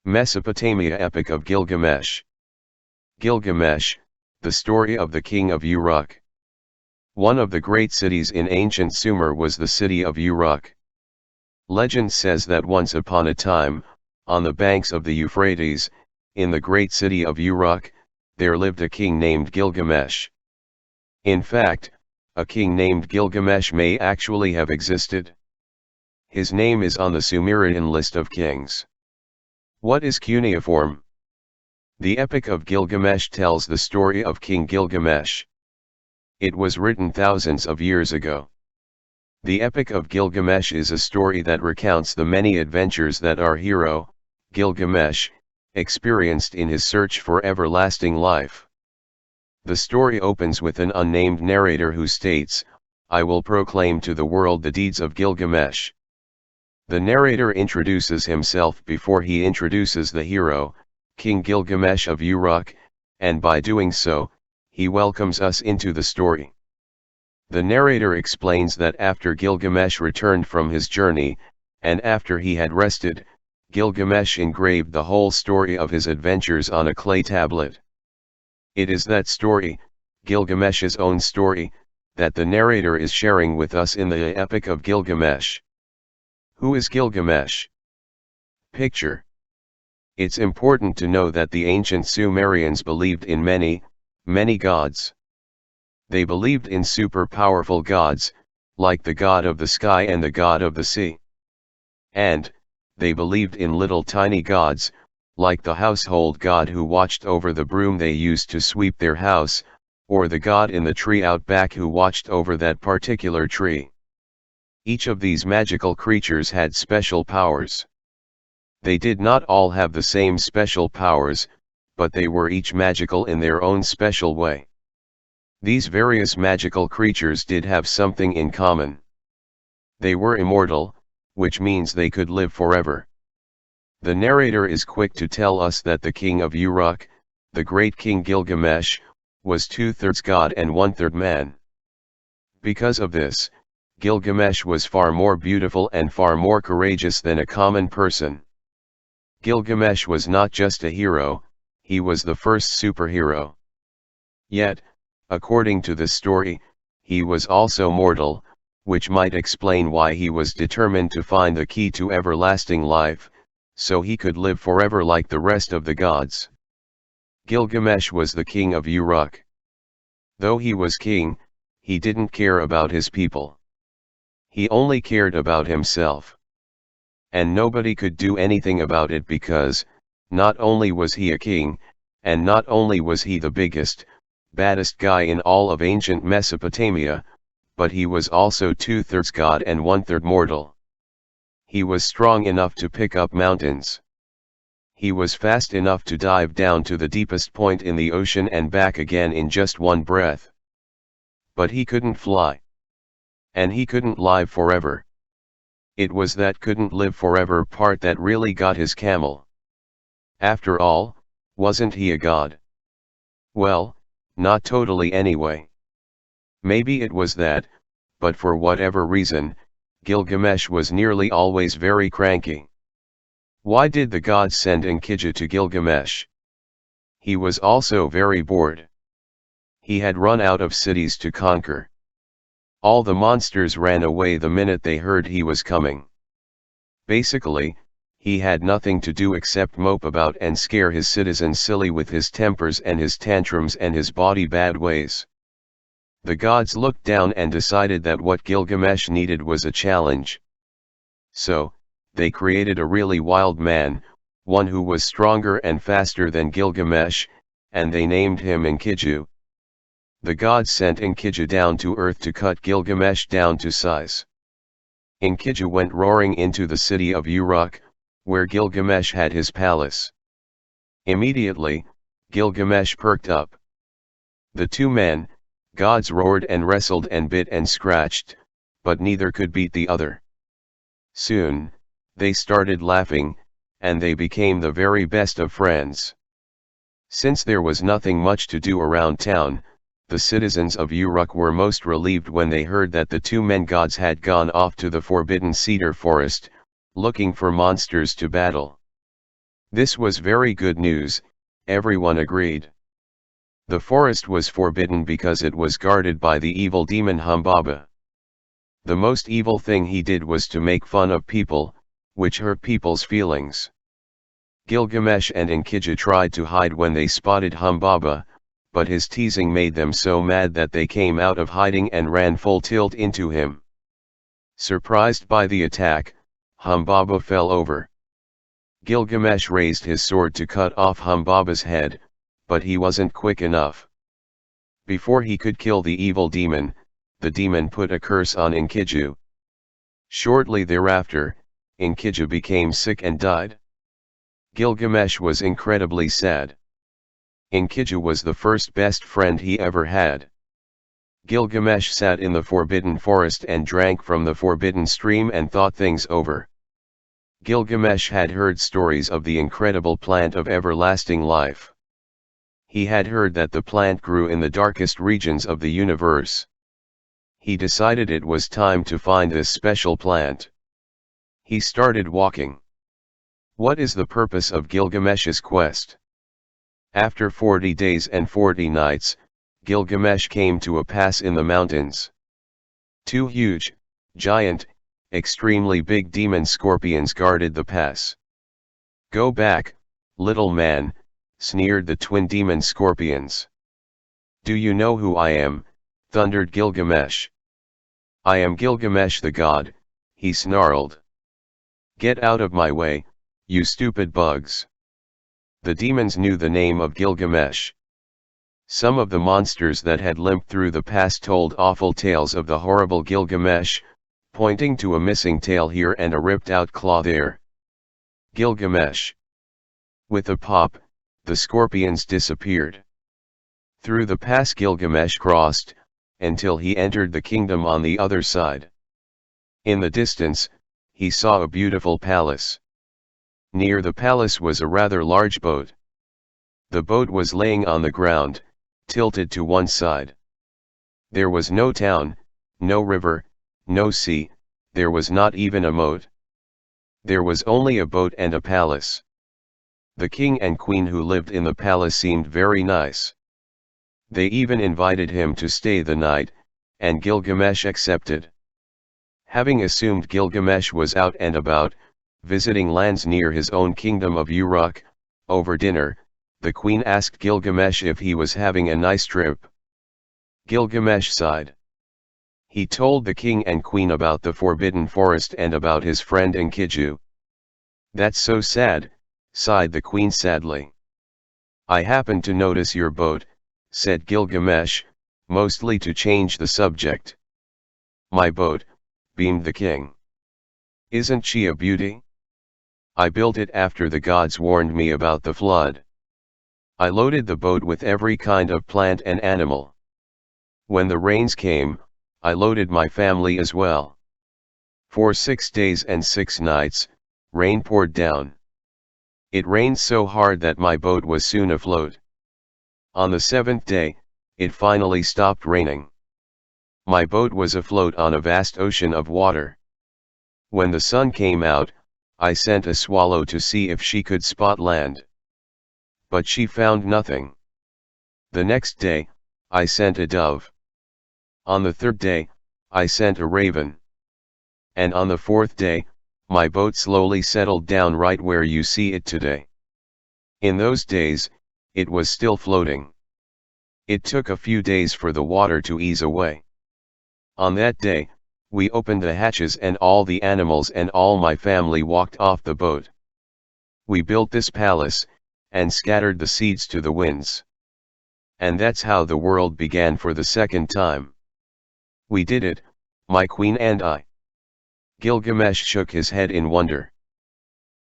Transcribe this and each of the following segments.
Mesopotamia Epic of Gilgamesh. Gilgamesh, the story of the king of Uruk. One of the great cities in ancient Sumer was the city of Uruk. Legend says that once upon a time, on the banks of the Euphrates, in the great city of Uruk, there lived a king named Gilgamesh. In fact, a king named Gilgamesh may actually have existed. His name is on the Sumerian list of kings. What is cuneiform? The Epic of Gilgamesh tells the story of King Gilgamesh. It was written thousands of years ago. The Epic of Gilgamesh is a story that recounts the many adventures that our hero, Gilgamesh, experienced in his search for everlasting life. The story opens with an unnamed narrator who states, "I will proclaim to the world the deeds of Gilgamesh." The narrator introduces himself before he introduces the hero, King Gilgamesh of Uruk, and by doing so, he welcomes us into the story. The narrator explains that after Gilgamesh returned from his journey, and after he had rested, Gilgamesh engraved the whole story of his adventures on a clay tablet. It is that story, Gilgamesh's own story, that the narrator is sharing with us in the Epic of Gilgamesh. Who is Gilgamesh? Picture. It's important to know that the ancient Sumerians believed in many, many gods. They believed in super powerful gods, like the god of the sky and the god of the sea. And, they believed in little tiny gods, like the household god who watched over the broom they used to sweep their house, or the god in the tree out back who watched over that particular tree. Each of these magical creatures had special powers. They did not all have the same special powers, but they were each magical in their own special way. These various magical creatures did have something in common. They were immortal, which means they could live forever. The narrator is quick to tell us that the king of Uruk, the great king Gilgamesh, was 2/3 god and 1/3 man. Because of this, Gilgamesh was far more beautiful and far more courageous than a common person. Gilgamesh was not just a hero, he was the first superhero. Yet, according to the story, he was also mortal, which might explain why he was determined to find the key to everlasting life, so he could live forever like the rest of the gods. Gilgamesh was the king of Uruk. Though he was king, he didn't care about his people. He only cared about himself. And nobody could do anything about it because, not only was he a king, and not only was he the biggest, baddest guy in all of ancient Mesopotamia, but he was also 2/3 god and 1/3 mortal. He was strong enough to pick up mountains. He was fast enough to dive down to the deepest point in the ocean and back again in just one breath. But he couldn't fly. And he couldn't live forever. It was that couldn't live forever part that really got his camel. After all, wasn't he a god? Well, not totally anyway. Maybe it was that, but for whatever reason, Gilgamesh was nearly always very cranky. Why did the gods send Enkidu to Gilgamesh? He was also very bored. He had run out of cities to conquer. All the monsters ran away the minute they heard he was coming. Basically, he had nothing to do except mope about and scare his citizens silly with his tempers and his tantrums and his bawdy bad ways. The gods looked down and decided that what Gilgamesh needed was a challenge. So, they created a really wild man, one who was stronger and faster than Gilgamesh, and they named him Enkidu. The gods sent Enkidu down to earth to cut Gilgamesh down to size. Enkidu went roaring into the city of Uruk, where Gilgamesh had his palace. Immediately, Gilgamesh perked up. The two men, gods, roared and wrestled and bit and scratched, but neither could beat the other. Soon, they started laughing, and they became the very best of friends. Since there was nothing much to do around town, the citizens of Uruk were most relieved when they heard that the two men gods had gone off to the forbidden cedar forest, looking for monsters to battle. This was very good news, everyone agreed. The forest was forbidden because it was guarded by the evil demon Humbaba. The most evil thing he did was to make fun of people, which hurt people's feelings. Gilgamesh and Enkidu tried to hide when they spotted Humbaba, but his teasing made them so mad that they came out of hiding and ran full tilt into him. Surprised by the attack, Humbaba fell over. Gilgamesh raised his sword to cut off Humbaba's head, but he wasn't quick enough. Before he could kill the evil demon, the demon put a curse on Enkidu. Shortly thereafter, Enkidu became sick and died. Gilgamesh was incredibly sad. Enkidu was the first best friend he ever had. Gilgamesh sat in the forbidden forest and drank from the forbidden stream and thought things over. Gilgamesh had heard stories of the incredible plant of everlasting life. He had heard that the plant grew in the darkest regions of the universe. He decided it was time to find this special plant. He started walking. What is the purpose of Gilgamesh's quest? After 40 days and 40 nights, Gilgamesh came to a pass in the mountains. Two huge, giant, extremely big demon scorpions guarded the pass. "Go back, little man," sneered the twin demon scorpions. "Do you know who I am?" thundered Gilgamesh. "I am Gilgamesh the god," he snarled. "Get out of my way, you stupid bugs." The demons knew the name of Gilgamesh. Some of the monsters that had limped through the pass told awful tales of the horrible Gilgamesh, pointing to a missing tail here and a ripped-out claw there. Gilgamesh. With a pop, the scorpions disappeared. Through the pass Gilgamesh crossed, until he entered the kingdom on the other side. In the distance, he saw a beautiful palace. Near the palace was a rather large boat. The boat was laying on the ground, tilted to one side. There was no town, no river, no sea, there was not even a moat. There was only a boat and a palace. The king and queen who lived in the palace seemed very nice. They even invited him to stay the night, and Gilgamesh accepted. Having assumed Gilgamesh was out and about, visiting lands near his own kingdom of Uruk, over dinner, the queen asked Gilgamesh if he was having a nice trip. Gilgamesh sighed. He told the king and queen about the forbidden forest and about his friend Enkidu. "That's so sad," sighed the queen sadly. "I happened to notice your boat," said Gilgamesh, mostly to change the subject. "My boat," beamed the king. "Isn't she a beauty? I built it after the gods warned me about the flood. I loaded the boat with every kind of plant and animal. When the rains came, I loaded my family as well. For 6 days and 6 nights, rain poured down. It rained so hard that my boat was soon afloat. On the 7th day, it finally stopped raining. My boat was afloat on a vast ocean of water. When the sun came out, I sent a swallow to see if she could spot land. But she found nothing. The next day, I sent a dove. On the 3rd day, I sent a raven. And on the 4th day, my boat slowly settled down right where you see it today. In those days, it was still floating. It took a few days for the water to ease away. On that day, we opened the hatches and all the animals and all my family walked off the boat. We built this palace, and scattered the seeds to the winds. And that's how the world began for the second time. We did it, my queen and I." Gilgamesh shook his head in wonder.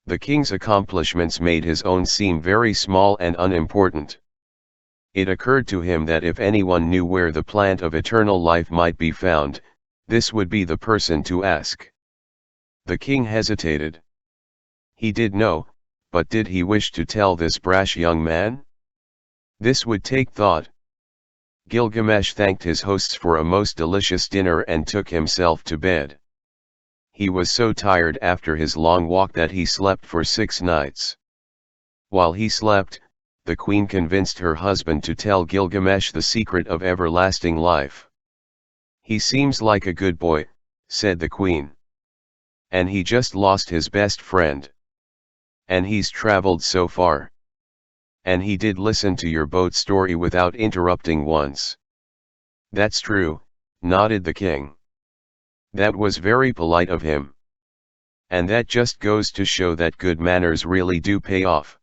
The king's accomplishments made his own seem very small and unimportant. It occurred to him that if anyone knew where the plant of eternal life might be found, this would be the person to ask. The king hesitated. He did know, but did he wish to tell this brash young man? This would take thought. Gilgamesh thanked his hosts for a most delicious dinner and took himself to bed. He was so tired after his long walk that he slept for 6 nights. While he slept, the queen convinced her husband to tell Gilgamesh the secret of everlasting life. "He seems like a good boy," said the queen. "And he just lost his best friend. And he's traveled so far. And he did listen to your boat story without interrupting once." "That's true," nodded the king. "That was very polite of him. And that just goes to show that good manners really do pay off."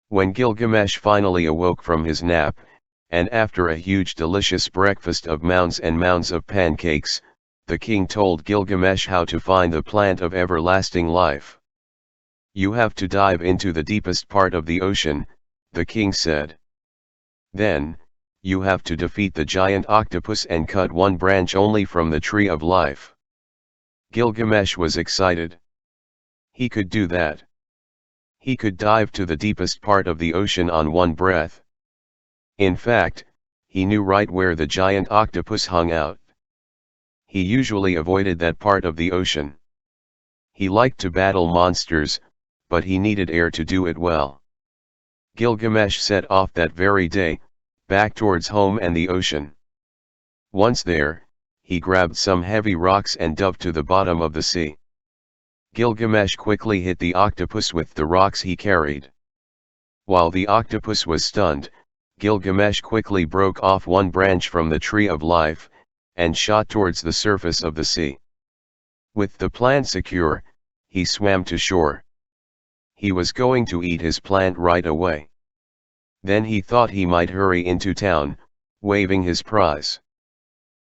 When Gilgamesh finally awoke from his nap, and after a huge delicious breakfast of mounds and mounds of pancakes, the king told Gilgamesh how to find the plant of everlasting life. "You have to dive into the deepest part of the ocean," the king said. "Then, you have to defeat the giant octopus and cut one branch only from the tree of life." Gilgamesh was excited. He could do that. He could dive to the deepest part of the ocean on one breath. In fact, he knew right where the giant octopus hung out. He usually avoided that part of the ocean. He liked to battle monsters, but he needed air to do it well. Gilgamesh set off that very day, back towards home and the ocean. Once there, he grabbed some heavy rocks and dove to the bottom of the sea. Gilgamesh quickly hit the octopus with the rocks he carried. While the octopus was stunned, Gilgamesh quickly broke off one branch from the tree of life, and shot towards the surface of the sea. With the plant secure, he swam to shore. He was going to eat his plant right away. Then he thought he might hurry into town, waving his prize.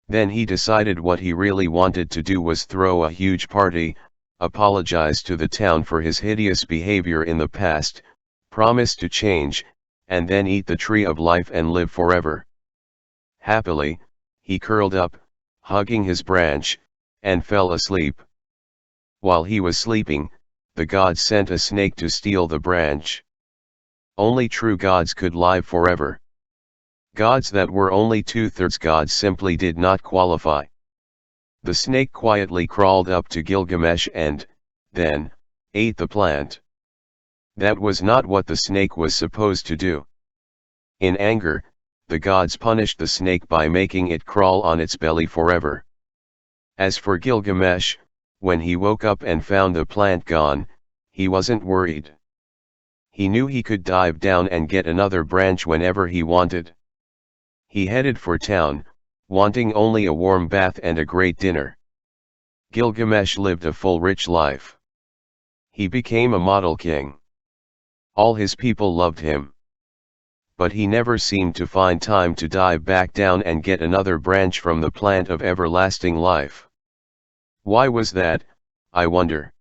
Then he decided what he really wanted to do was throw a huge party, apologize to the town for his hideous behavior in the past, promise to change, and then eat the tree of life and live forever. Happily, he curled up, hugging his branch, and fell asleep. While he was sleeping, the gods sent a snake to steal the branch. Only true gods could live forever. Gods that were only two-thirds gods simply did not qualify. The snake quietly crawled up to Gilgamesh and, then, ate the plant. That was not what the snake was supposed to do. In anger, the gods punished the snake by making it crawl on its belly forever. As for Gilgamesh, when he woke up and found the plant gone, he wasn't worried. He knew he could dive down and get another branch whenever he wanted. He headed for town, wanting only a warm bath and a great dinner. Gilgamesh lived a full rich life. He became a model king. All his people loved him. But he never seemed to find time to dive back down and get another branch from the plant of everlasting life. Why was that, I wonder?